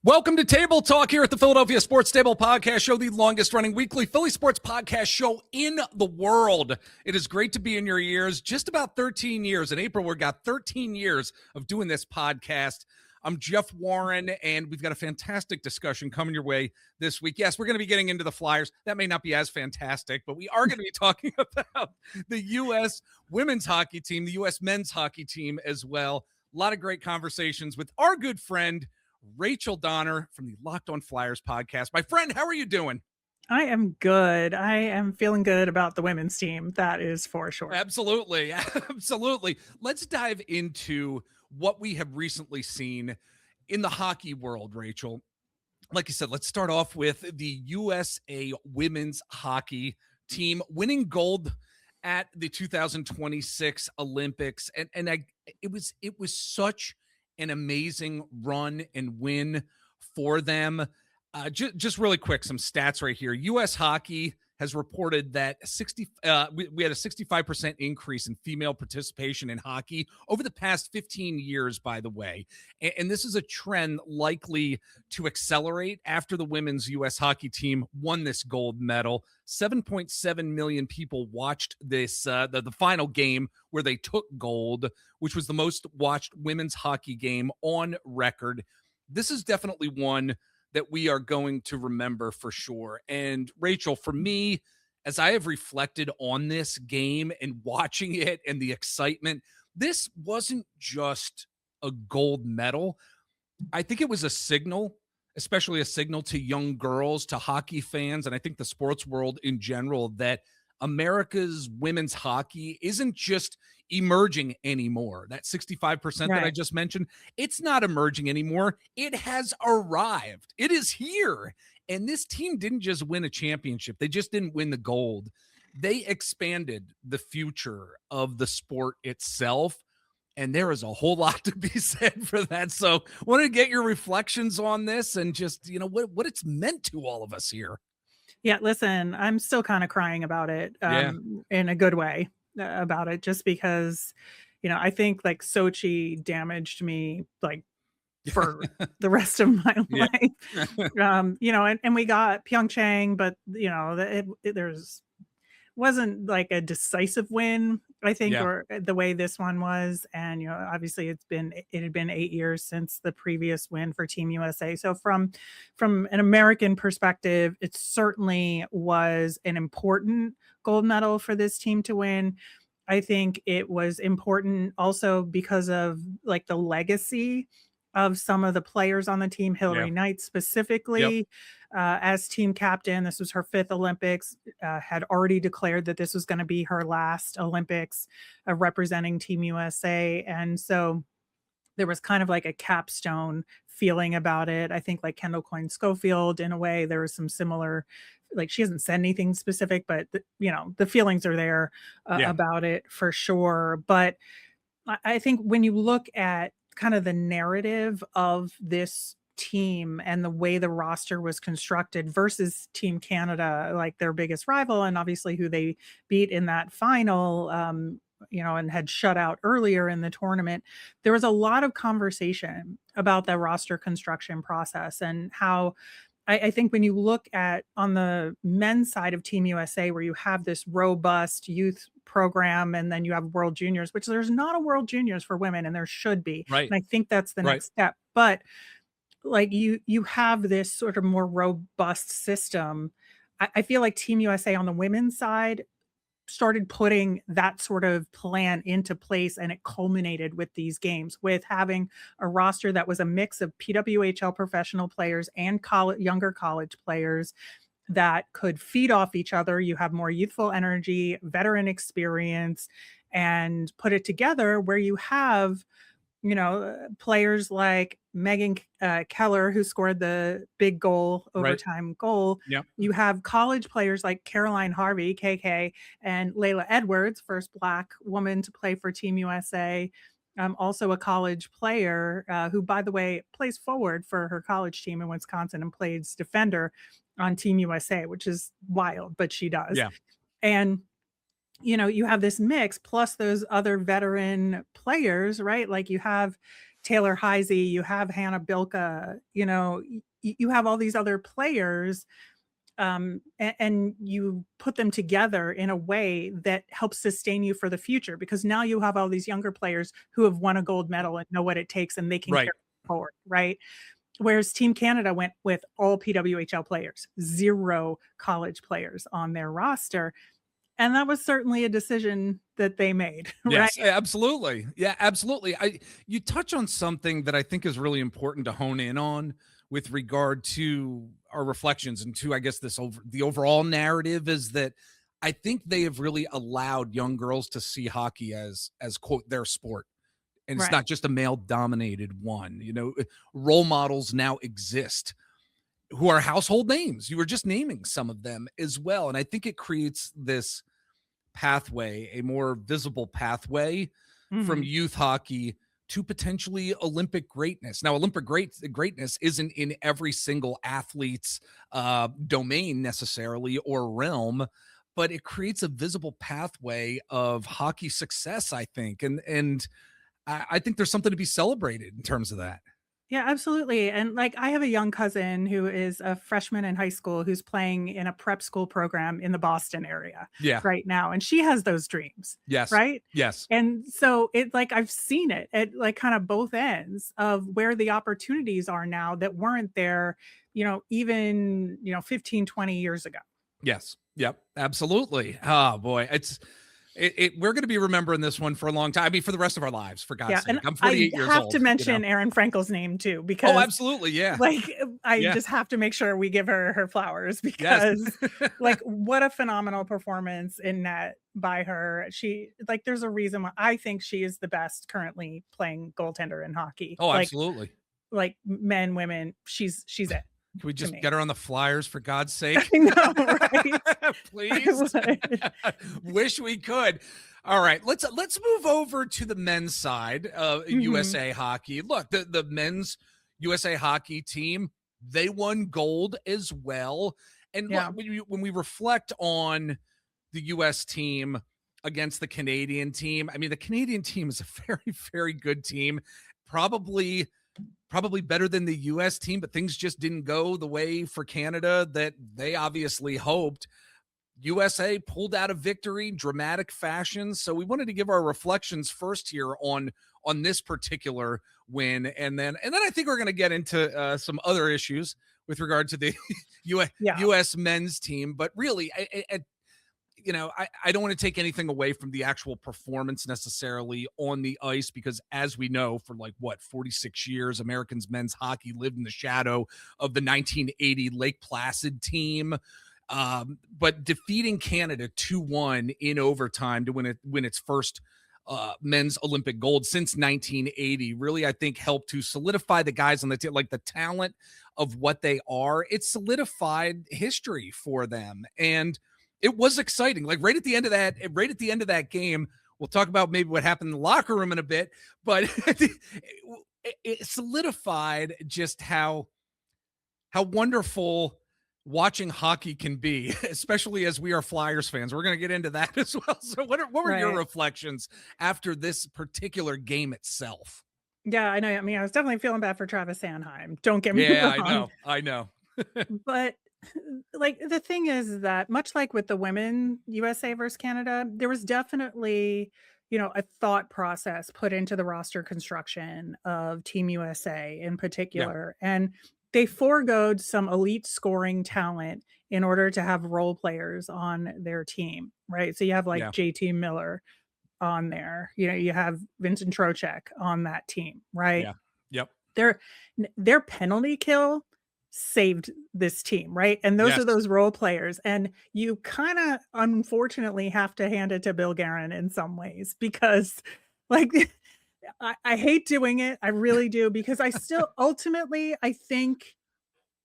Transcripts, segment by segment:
Welcome to Table Talk here at the Philadelphia Sports Table Podcast Show, the longest running weekly Philly sports podcast show in the world. It is great to be in your ears. Just about 13 years. In April, we got 13 years of doing this podcast. I'm Jeff Warren, and we've got a fantastic discussion coming your way this week. Yes, we're going to be getting into the Flyers. That may not be as fantastic, but we are going to be talking about the U.S. women's hockey team, the U.S. men's hockey team as well. A lot of great conversations with our good friend, Rachel Donner from the Locked On Flyers podcast. My friend, how are you doing? I am good. I am feeling good about the women's team. That is for sure. Absolutely. Absolutely. Let's dive into what we have recently seen in the hockey world, Rachel. Like you said, let's start off with the USA women's hockey team winning gold at the 2026 Olympics. It was such an amazing run and win for them. Just really quick, some stats right here. U.S. Hockey has reported that we had a 65% increase in female participation in hockey over the past 15 years, by the way. And this is a trend likely to accelerate after the women's U.S. hockey team won this gold medal. 7.7 million people watched this, the final game where they took gold, which was the most watched women's hockey game on record. This is definitely one that we are going to remember for sure. And Rachel, for me, as I have reflected on this game and watching it and the excitement, this wasn't just a gold medal. I think it was a signal, especially a signal to young girls, to hockey fans, and I think the sports world in general, that America's women's hockey isn't just emerging anymore. That 65% that I just mentioned, it's not emerging anymore. It has arrived. It is here. And this team didn't just win a championship. They just didn't win the gold. They expanded the future of the sport itself. And there is a whole lot to be said for that. So I wanted to get your reflections on this and just, what it's meant to all of us here. Yeah, listen, I'm still kind of crying about it in a good way about it, just because, I think like Sochi damaged me like for the rest of my life. And we got Pyeongchang, but, there's wasn't like a decisive win, I think, or the way this one was. And, obviously it had been 8 years since the previous win for Team USA. So from an American perspective, it certainly was an important gold medal for this team to win. I think it was important also because of like the legacy of some of the players on the team. Hillary Knight specifically, as team captain. This was her 5th Olympics, had already declared that this was going to be her last Olympics representing Team USA. And so there was kind of like a capstone feeling about it. I think like Kendall Coyne-Schofield, in a way, there was some similar, like she hasn't said anything specific, but the feelings are there about it for sure. But I think when you look at kind of the narrative of this team and the way the roster was constructed versus Team Canada, like their biggest rival, and obviously who they beat in that final, and had shut out earlier in the tournament, there was a lot of conversation about the roster construction process and how I think when you look at on the men's side of Team USA, where you have this robust youth program, and then you have World Juniors, which there's not a World Juniors for women, and there should be. Right. And I think that's the next step. But like you have this sort of more robust system. I feel like Team USA on the women's side started putting that sort of plan into place, and it culminated with these games, with having a roster that was a mix of PWHL professional players and younger college players that could feed off each other. You have more youthful energy, veteran experience, and put it together where you have players like Megan Keller, who scored the big goal, overtime goal. Yep. You have college players like Caroline Harvey, KK, and Layla Edwards, first Black woman to play for Team USA. Also a college player who, by the way, plays forward for her college team in Wisconsin and plays defender on Team USA, which is wild, but she does. Yeah. And you have this mix plus those other veteran players, right? Like you have Taylor Heisey, you have Hannah Bilka, you have all these other players, and you put them together in a way that helps sustain you for the future, because now you have all these younger players who have won a gold medal and know what it takes, and they can carry Right. it forward, right? Whereas Team Canada went with all PWHL players, 0 college players on their roster, and that was certainly a decision that they made, right? Yes, absolutely. Yeah, absolutely. You touch on something that I think is really important to hone in on with regard to our reflections and to, I guess, the overall narrative is that I think they have really allowed young girls to see hockey as quote their sport. And it's Right. not just a male dominated one. Role models now exist who are household names. You were just naming some of them as well. And I think it creates this pathway, a more visible pathway from Mhm. youth hockey to potentially Olympic greatness. Now, greatness isn't in every single athlete's domain necessarily or realm, but it creates a visible pathway of hockey success, I think. And I think there's something to be celebrated in terms of that. Yeah, absolutely. And like, I have a young cousin who is a freshman in high school who's playing in a prep school program in the Boston area Yeah. right now. And she has those dreams, Yes. right? Yes. And so I've seen it at like kind of both ends of where the opportunities are now that weren't there, even, 15, 20 years ago. Yes. Yep. Absolutely. Oh boy. We're going to be remembering this one for a long time. I mean, for the rest of our lives, for God's Yeah. sake. And I'm I 48 years have to old. mention Erin Frankel's name too, Oh, because absolutely. Yeah. like, I Yeah. just have to make sure we give her flowers Yes. because, like, what a phenomenal performance in net by her. There's a reason why I think she is the best currently playing goaltender in hockey. Oh, Like absolutely. like men, women, she's it Can we to just me. get her on the flyers for God's I sake? know, right? I Please. would. Wish we could. All right, let's move over to the men's side of Mhm. USA hockey. Look, the men's USA hockey team, they won gold as well. And look, Yeah. when we reflect on the US team against the Canadian team, I mean, the Canadian team is a very, very good team. Probably better than the US team, but things just didn't go the way for Canada that they obviously hoped. USA pulled out a victory, dramatic fashion. So we wanted to give our reflections first here on this particular win, and then I think we're going to get into some other issues with regard to the Yeah. U.S. men's team. But really, I don't want to take anything away from the actual performance necessarily on the ice, because as we know, for like 46 years, Americans men's hockey lived in the shadow of the 1980 Lake Placid team. But defeating Canada 2-1 in overtime to win its first men's Olympic gold since 1980 really, I think, helped to solidify the guys on the team, like the talent of what they are. It solidified history for them, and it was exciting. Like right at the end of that game, we'll talk about maybe what happened in the locker room in a bit, but it solidified just how wonderful watching hockey can be, especially as we are Flyers fans. We're going to get into that as well. So what were your Right. reflections after this particular game itself? Yeah, I know. I mean, I was definitely feeling bad for Travis Sanheim. Don't get me Yeah, I wrong. know. I know. But, like, the thing is that much like with the women USA versus Canada, there was definitely, a thought process put into the roster construction of Team USA in Yeah. particular, and they foregoed some elite scoring talent in order to have role players on their team, right? So you have, like, Yeah. JT Miller on there, you have Vincent Trocheck on that team, right? Yeah. Yep. Their their penalty kill saved this team, right? And those Yes. are those role players, and you kinda unfortunately have to hand it to Bill Guerin in some ways because, like, I hate doing it, I really do, because I still ultimately, I think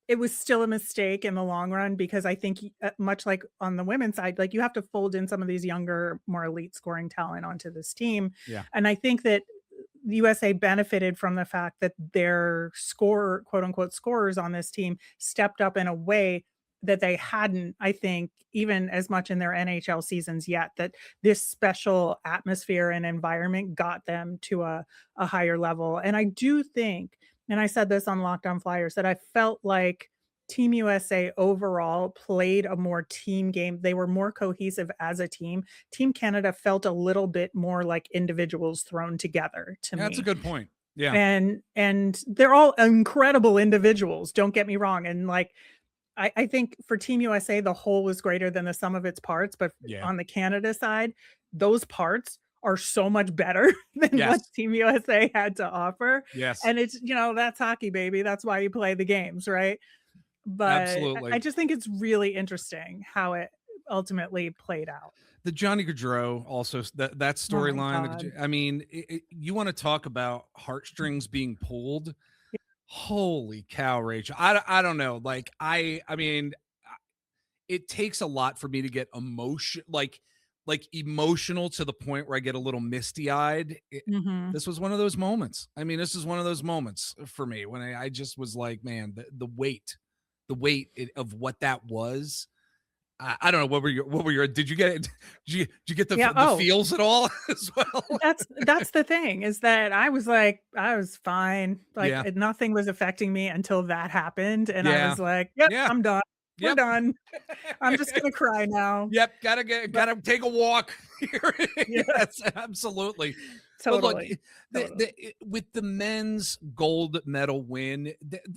it was still a mistake in the long run, because I think much like on the women's side, like, you have to fold in some of these younger, more elite scoring talent onto this team, Yeah. and I think that the USA benefited from the fact that their quote unquote scorers on this team stepped up in a way that they hadn't, I think, even as much in their NHL seasons yet, that this special atmosphere and environment got them to a higher level. And I do think, and I said this on Locked On Flyers, that I felt like Team USA overall played a more team game. They were more cohesive as a team. Team Canada felt a little bit more like individuals thrown together to Yeah, that's a me. good point. Yeah. And they're all incredible individuals, don't get me wrong. And like I think for Team USA, the whole was greater than the sum of its parts. But Yeah. on the Canada side, those parts are so much better than what Yes. Team USA had to offer. Yes. And it's, that's hockey, baby. That's why you play the games, right? But I Absolutely. just think it's really interesting how it ultimately played out. The Johnny Gaudreau also, that Oh my storyline. God. I mean, you want to talk about heartstrings being pulled? Holy cow, Rachel! I don't know. Like I mean, it takes a lot for me to get emotional to the point where I get a little misty eyed. Mhm. This was one of those moments. I mean, this is one of those moments for me when I just was like, man, the weight of what that was. I don't know. What were your, did you get it? Did you get Yeah. the Oh, feels at all as well? that's the thing, is that I was like, I was fine. Like Yeah. nothing was affecting me until that happened. And I Yeah. was like, yep, Yeah. I'm done. We're Yep. done. I'm just gonna cry now. Yep, But gotta take a walk here. yeah, Yes, absolutely. But look, totally. Totally. with the men's gold medal win,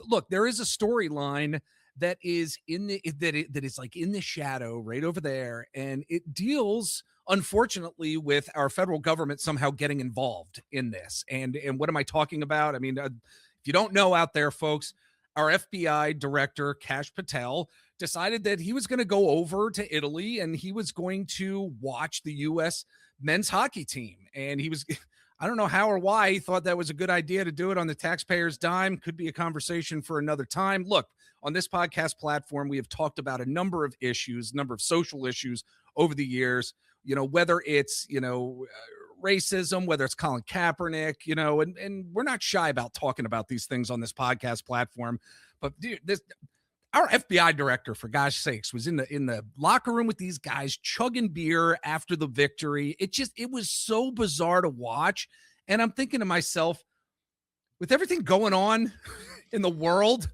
look, there is a storyline that is that is like in the shadow right over there, and it deals unfortunately with our federal government somehow getting involved in this. And what am I talking about? I mean, if you don't know out there, folks, our FBI director Kash Patel decided that he was going to go over to Italy and he was going to watch the U.S. men's hockey team. And he was, I don't know how or why he thought that was a good idea to do it on the taxpayer's dime. Could be a conversation for another time. Look, on this podcast platform, we have talked about a number of issues, number of social issues over the years, whether it's, racism, whether it's Colin Kaepernick, and we're not shy about talking about these things on this podcast platform. But dude, our FBI director, for gosh sakes, was in the locker room with these guys chugging beer after the victory. It was so bizarre to watch. And I'm thinking to myself, with everything going on in the world,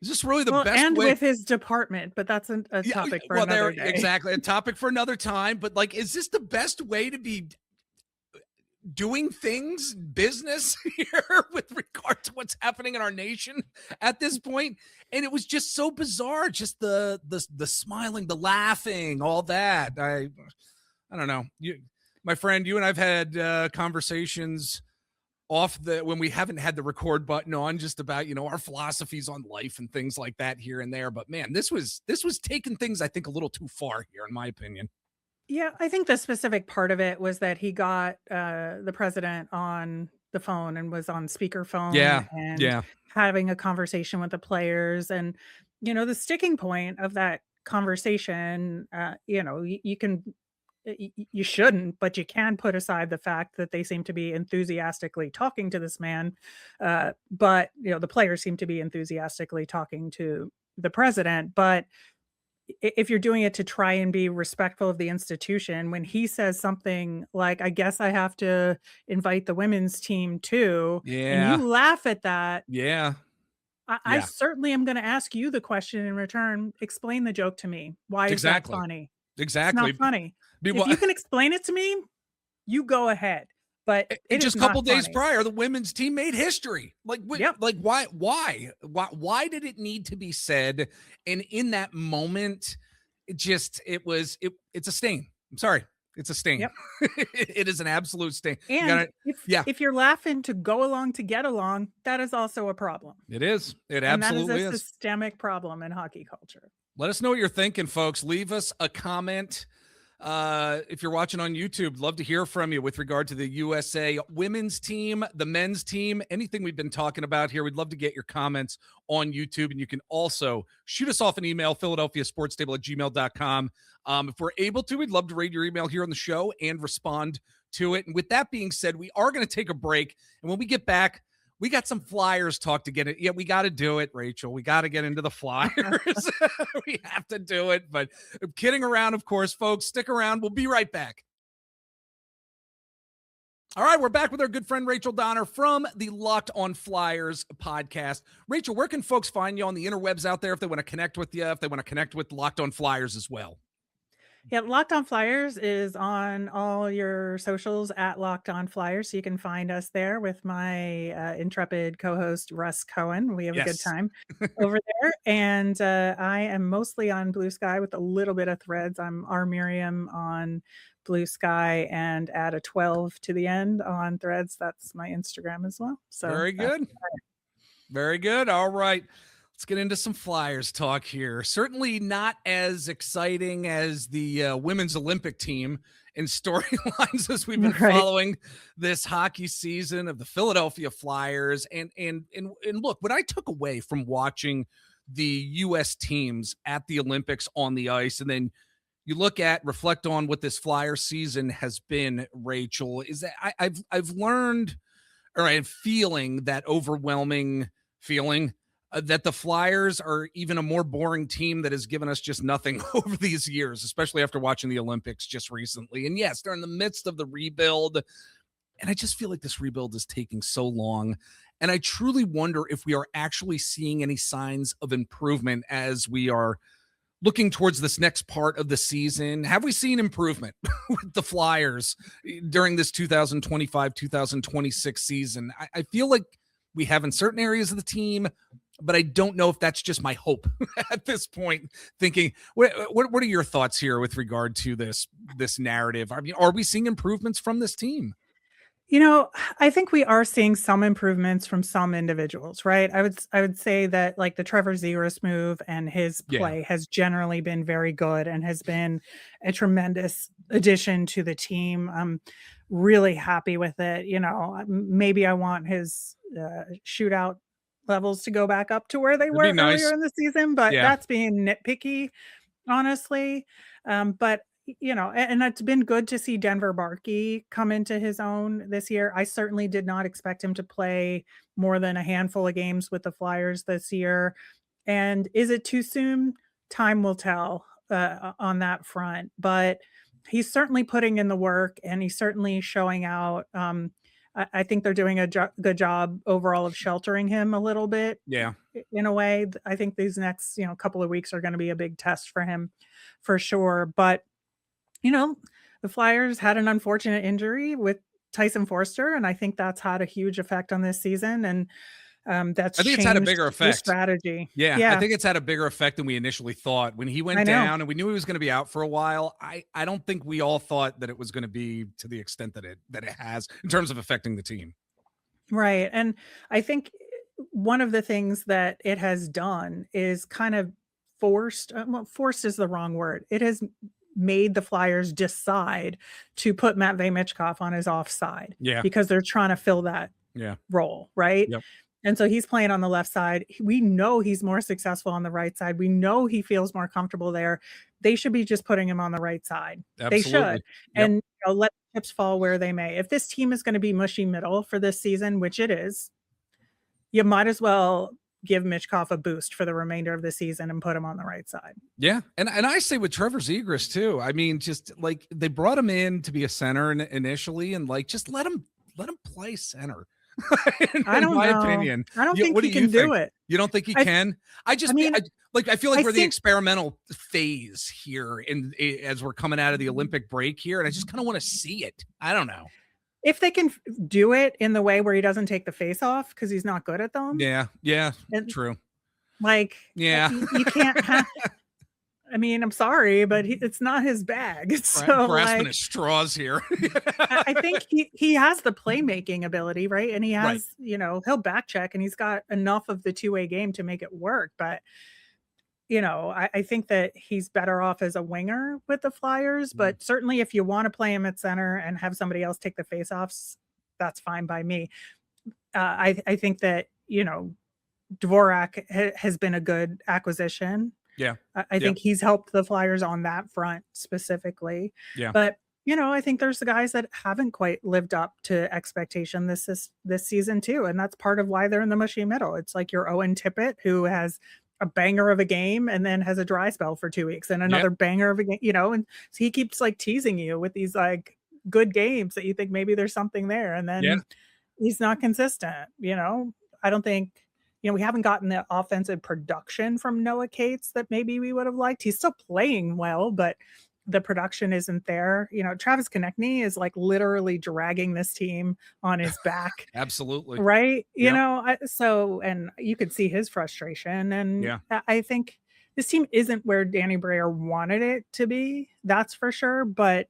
is this really the Well, best and way? with his department, but that's a Yeah, topic for well, there another day. exactly a topic for another time. But like, is this the best way to be doing things, business here with regard to what's happening in our nation at this point? And it was just so bizarre, just the smiling, the laughing, all that. I don't know. My friend, you and I've had conversations off when we haven't had the record button on, just about our philosophies on life and things like that here and there. But man, this was taking things, I think, a little too far here, in my opinion. Yeah, I think the specific part of it was that he got, the president on the phone and was on speakerphone Yeah, and yeah, having a conversation with the players. And, the sticking point of that conversation, you can you shouldn't, but you can put aside the fact that they seem to be enthusiastically talking to this man. But, the players seem to be enthusiastically talking to the president. But if you're doing it to try and be respectful of the institution, when he says something like, I guess I have to invite the women's team too, and yeah, you laugh at that, yeah, I yeah. certainly am going to ask you the question in return. Explain the joke to me. Why is that Exactly. funny? It's not Exactly. funny. If Meanwhile, you can explain it to me, you go ahead, but and it is just a not couple days funny. prior, the women's team made history. Yep. Like why did it need to be said? And in that moment, it's a stain. I'm sorry, it's a stain. Yep. It is an absolute stain. You And got it. Yeah, if you're laughing to go along to get along, that is also a problem. it is. It And that is a absolutely is. systemic problem in hockey culture. Let us know what you're thinking, folks. Leave us a comment. If you're watching on YouTube, love to hear from you with regard to the USA women's team, the men's team, anything we've been talking about here. We'd love to get your comments on YouTube. And you can also shoot us off an email, philadelphiasportstable@gmail.com. If we're able to, we'd love to read your email here on the show and respond to it. And with that being said, we are going to take a break. And when we get back, We got some Flyers talk to get it. Yeah, we got to do it, Rachel. We got to get into the Flyers. We have to do it. But I'm kidding around, of course, folks. Stick around. We'll be right back. All right, we're back with our good friend Rachel Donner from the Locked on Flyers podcast. Rachel, where can folks find you on the interwebs out there if they want to connect with you, if they want to connect with Locked on Flyers as well? Yeah, Locked On Flyers is on all your socials at Locked On Flyers. So you can find us there with my intrepid co-host Russ Cohen. We have a good Yes. time over there. And I am mostly on Blue Sky with a little bit of Threads. I'm R Miriam on Blue Sky and add a 12 to the end on Threads. That's my Instagram as well. So Very good. Very good. All right. Let's get into some Flyers talk here. Certainly not as exciting as the women's Olympic team in storylines as we've been following this hockey season of the Philadelphia Flyers. And look, what I took away from watching the U.S. teams at the Olympics on the ice, and then you reflect on what this Flyer season has been, Rachel, is that I've learned, or I'm feeling that overwhelming feeling that the Flyers are even a more boring team that has given us just nothing over these years, especially after watching the Olympics just recently. And yes, they're in the midst of the rebuild. And I just feel like this rebuild is taking so long. And I truly wonder if we are actually seeing any signs of improvement as we are looking towards this next part of the season. Have we seen improvement with the Flyers during this 2025-2026 season? I feel like we have in certain areas of the team, but I don't know if that's just my hope at this point. Thinking, what are your thoughts here with regard to this narrative? I mean, are we seeing improvements from this team? You know, I think we are seeing some improvements from some individuals, right? I would say that like the Trevor Zegras move and his play has generally been very good and has been a tremendous addition to the team. I'm really happy with it. You know, maybe I want his shootout levels to go back up to where they were earlier in the season, but that's being nitpicky, honestly. But you know, and it's been good to see Denver Barkey come into his own this year. I certainly did not expect him to play more than a handful of games with the Flyers this year. And is it too soon? Time will tell on that front. But he's certainly putting in the work and he's certainly showing out. I think they're doing a good job overall of sheltering him a little bit. Yeah. In a way, I think these next, couple of weeks are going to be a big test for him for sure. But the Flyers had an unfortunate injury with Tyson Forster, and I think that's had a huge effect on this season. And that's I think it's had a bigger effect. Strategy. Yeah, I think it's had a bigger effect than we initially thought. When he went down and we knew he was going to be out for a while, I don't think we all thought that it was going to be to the extent that it has in terms of affecting the team. Right. And I think one of the things that it has done is kind of forced is the wrong word. It has made the Flyers decide to put Matvei Michkov on his offside because they're trying to fill that role, right? Yep. And so he's playing on the left side. We know he's more successful on the right side. We know he feels more comfortable there. They should be just putting him on the right side. Absolutely. They should. Yep. And let the chips fall where they may. If this team is going to be mushy middle for this season, which it is, you might as well give Michkov a boost for the remainder of the season and put him on the right side. Yeah. And I say with Trevor Zegras too. I mean, just like they brought him in to be a center initially and like just let him play center. I don't know. Opinion. I don't think he can do it. You don't think he can? I feel like we're the experimental phase here as we're coming out of the Olympic break here. And I just kind of want to see it. I don't know. If they can do it in the way where he doesn't take the face off because he's not good at them. Yeah. True. Like, you can't have. I mean, I'm sorry, but it's not his bag. So grasping at straws here. I think he has the playmaking ability, right? And he has, he'll back check and he's got enough of the two-way game to make it work. But I think that he's better off as a winger with the Flyers, but certainly if you want to play him at center and have somebody else take the faceoffs, that's fine by me. I think that, Dvorak has been a good acquisition. Yeah. I think he's helped the Flyers on that front specifically. Yeah. But, I think there's the guys that haven't quite lived up to expectation this season too, and that's part of why they're in the mushy middle. It's like your Owen Tippett, who has a banger of a game and then has a dry spell for 2 weeks and Yeah, another banger of a game, and so he keeps like teasing you with these like good games that you think maybe there's something there, and yeah, then he's not consistent. I don't think, we haven't gotten the offensive production from Noah Cates that maybe we would have liked. He's still playing well, but the production isn't there. Travis Konechny is like literally dragging this team on his back, absolutely. right? Yep. And you could see his frustration. And Yeah. I think this team isn't where Danny Breyer wanted it to be. That's for sure. But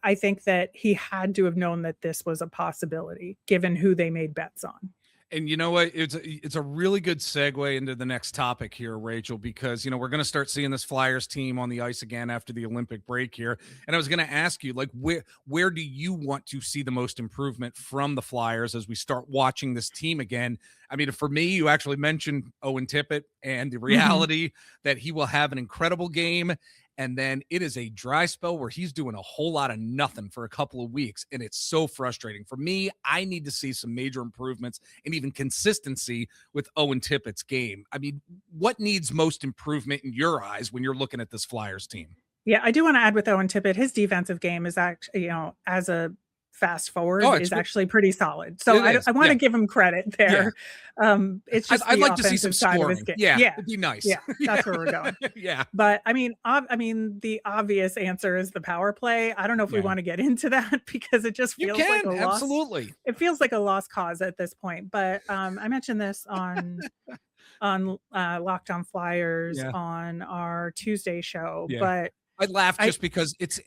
I think that he had to have known that this was a possibility given who they made bets on. And you know what? It's a really good segue into the next topic here, Rachel, because we're going to start seeing this Flyers team on the ice again after the Olympic break here. And I was going to ask you, like, where do you want to see the most improvement from the Flyers as we start watching this team again? I mean, for me, you actually mentioned Owen Tippett and the Mhm. reality that he will have an incredible game. And then it is a dry spell where he's doing a whole lot of nothing for a couple of weeks. And it's so frustrating. For me, I need to see some major improvements and even consistency with Owen Tippett's game. I mean, what needs most improvement in your eyes when you're looking at this Flyers team? Yeah, I do wanna add with Owen Tippett, his defensive game is actually, as a fast Oh, forward, it's is actually pretty solid. So it I is. I wanna Yeah. give him credit Yeah. there. It's just I'd the like to see some offensive side of his scoring. game. Yeah. Yeah, It'd be nice. yeah, Yeah. that's where we're going. Yeah. But I mean, the obvious answer is the power play. I don't know if we Yeah. wanna get into that because it just You feels like can. a lost Absolutely. it feels like a lost cause at this point. But, I mentioned this on Locked On Flyers Yeah. on our Tuesday show, Yeah. but I laugh I just because it's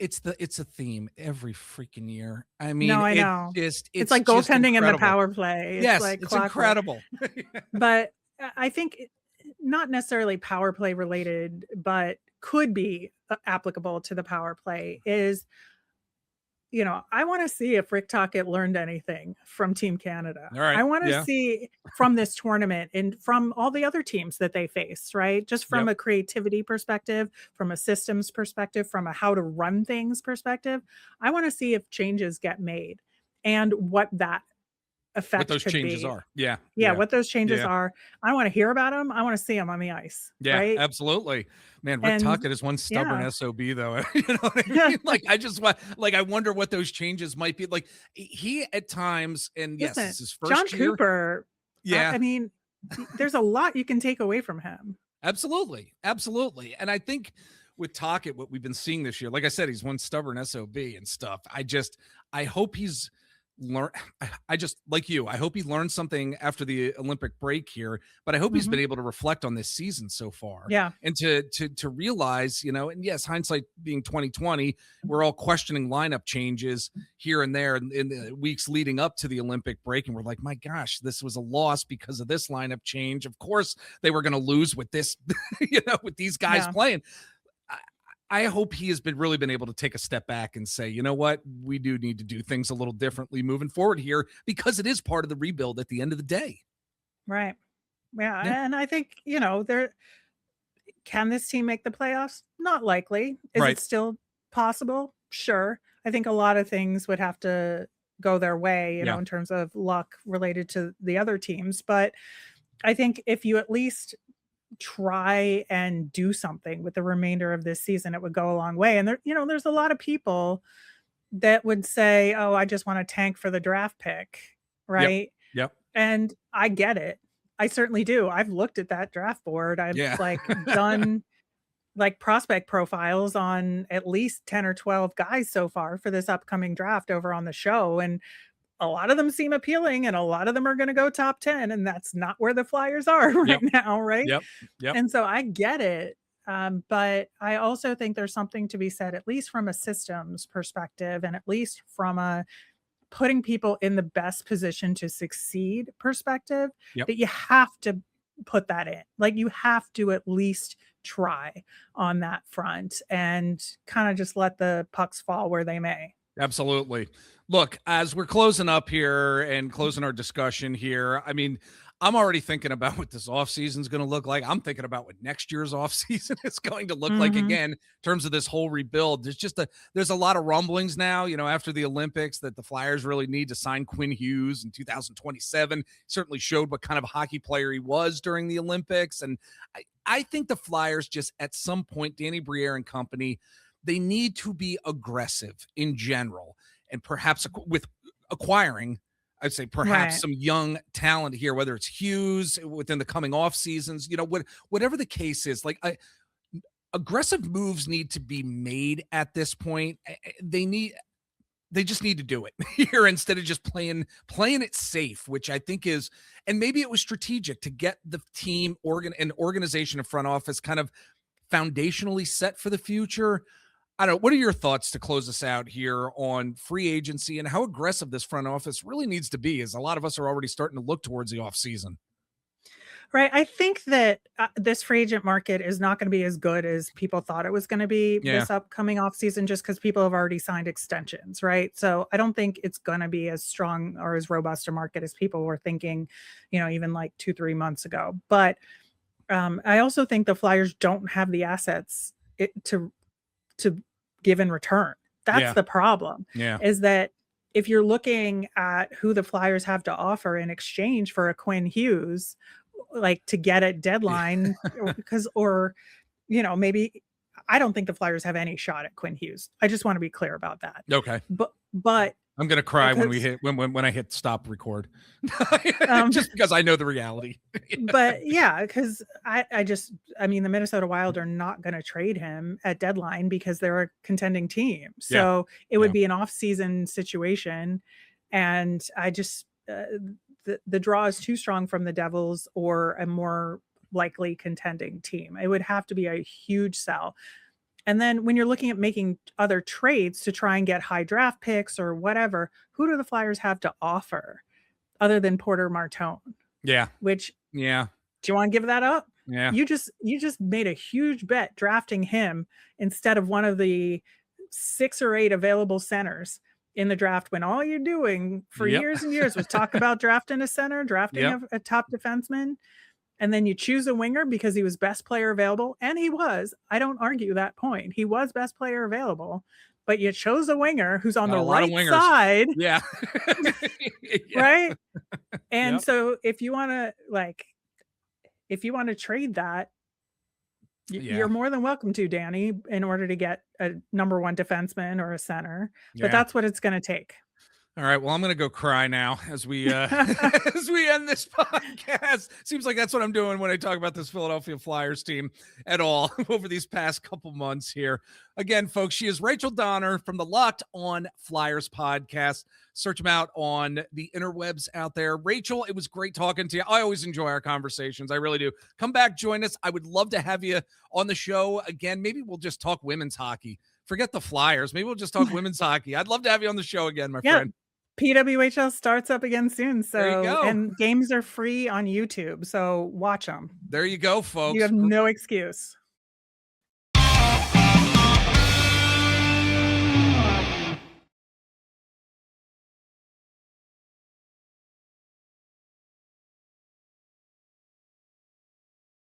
a theme every freaking year. I no, mean, I it's know. just It's it's like just goaltending in the incredible. power play. It's Yes, like it's clockwork. incredible. But I think not necessarily power play related, but could be applicable to the power play is, I want to see if Rick Tocchet learned anything from Team Canada. All I right. want to Yeah. see from this tournament and from all the other teams that they face, right? Just from Yep. a creativity perspective, from a systems perspective, from a how to run things perspective. I want to see if changes get made and what that What effect those could changes be. are. Yeah. Yeah, Yeah. what those changes Yeah. are. I wanna hear about them. I wanna see them on the ice, Yeah, right? absolutely. Man, Rick And Tocchet is one stubborn yeah. SOB though. You know what I mean? Like I just want like I wonder what those changes might be. Like he at times, and yes, Listen, this is John first year. Cooper, Yeah, I mean, there's a lot you can take away from him. absolutely. Absolutely. And I think with Tocchet, what we've been seeing this year, like I said, he's one stubborn SOB and stuff. I hope he's learn I just like you. I hope he learned something after the Olympic break here, but I hope he's been Mhm. able to reflect on this season so far Yeah, and to realize, and yes, hindsight being 2020, we're all questioning lineup changes here and there in the weeks leading up to the Olympic break. And we're like, my gosh, this was a loss because of this lineup change. Of course, they were going to lose with this, with these guys yeah, playing. I hope he has really been able to take a step back and say, you know what, we do need to do things a little differently moving forward here because it is part of the rebuild at the end of the day. right. Yeah, Yeah, and I think, there can this team make the playoffs? Not likely. Is it right. still possible? Sure. I think a lot of things would have to go their way, Yeah, in terms of luck related to the other teams, but I think if you at least try and do something with the remainder of this season, it would go a long way. And there's a lot of people that would say, "Oh, I just want to tank for the draft pick," yep, right? yep, And I get it. I certainly do. I've looked at that draft board. I've yeah. like done like prospect profiles on at least 10 or 12 guys so far for this upcoming draft over on the show. And a lot of them seem appealing and a lot of them are going to go top 10. And that's not where the Flyers are right Yep, now. Right. yep, yep, And so I get it. But I also think there's something to be said, at least from a systems perspective, and at least from a putting people in the best position to succeed perspective, yep. that you have to put that in. Like you have to at least try on that front and kind of just let the pucks fall where they may. Absolutely. Look, as we're closing up here and closing our discussion here, I mean, I'm already thinking about what this offseason is going to look like. I'm thinking about what next year's offseason is going to look like Mhm. again in terms of this whole rebuild. There's a lot of rumblings now, after the Olympics that the Flyers really need to sign Quinn Hughes in 2027. Certainly showed what kind of hockey player he was during the Olympics. And I think the Flyers just at some point, Danny Briere and company, they need to be aggressive in general and perhaps with acquiring, I'd say perhaps Right. some young talent here, whether it's Hughes within the coming off seasons, whatever the case is, aggressive moves need to be made at this point. They just need to do it here instead of just playing it safe, which I think is, and maybe it was strategic to get the team and organization and front office kind of foundationally set for the future. I don't know. What are your thoughts to close us out here on free agency and how aggressive this front office really needs to be, as a lot of us are already starting to look towards the offseason? Right. I think that this free agent market is not going to be as good as people thought it was going to be Yeah. this upcoming off season, just because people have already signed extensions. Right. So I don't think it's going to be as strong or as robust a market as people were thinking, even like 2, 3 months ago. But I also think the Flyers don't have the assets to give in return. That's Yeah. the problem, Yeah. is that if you're looking at who the Flyers have to offer in exchange for a Quinn Hughes, like to get a deadline, maybe I don't think the Flyers have any shot at Quinn Hughes. I just want to be clear about that. Okay. But I'm gonna cry when we because hit when I hit stop record, um, just because I know the reality. but yeah, because I mean, the Minnesota Wild are not going to trade him at deadline because they're a contending team. Yeah. So it Yeah. would be an off-season situation, and I just the draw is too strong from the Devils or a more likely contending team. It would have to be a huge sell. And then when you're looking at making other trades to try and get high draft picks or whatever, who do the Flyers have to offer other than Porter Martone? Yeah. Which, Yeah. do you want to give that up? Yeah. You just made a huge bet drafting him instead of one of the 6 or 8 available centers in the draft, when all you're doing for Yep. years and years was talk about drafting a center, drafting Yep. a top defenseman, and then you choose a winger because he was best player available, and he was. I don't argue that point. He was best player available, but you chose a winger who's on Got the a lot of right wingers. side, Yeah. Yeah. right? And Yep. so if you want to trade that, Yeah. you're more than welcome to, Danny, in order to get a number 1 defenseman or a center. But Yeah. that's what it's going to take. All right. Well, I'm going to go cry now as we as we end this podcast. Seems like that's what I'm doing when I talk about this Philadelphia Flyers team at all over these past couple months here. Again, folks, she is Rachel Donner from the Locked On Flyers podcast. Search them out on the interwebs out there. Rachel, it was great talking to you. I always enjoy our conversations. I really do. Come back, join us. I would love to have you on the show again. Maybe we'll just talk women's hockey. Forget the Flyers. Maybe we'll just talk women's hockey. I'd love to have you on the show again, my friend. PWHL starts up again soon. There you go. And games are free on YouTube. So watch them. There you go, folks. You have no excuse.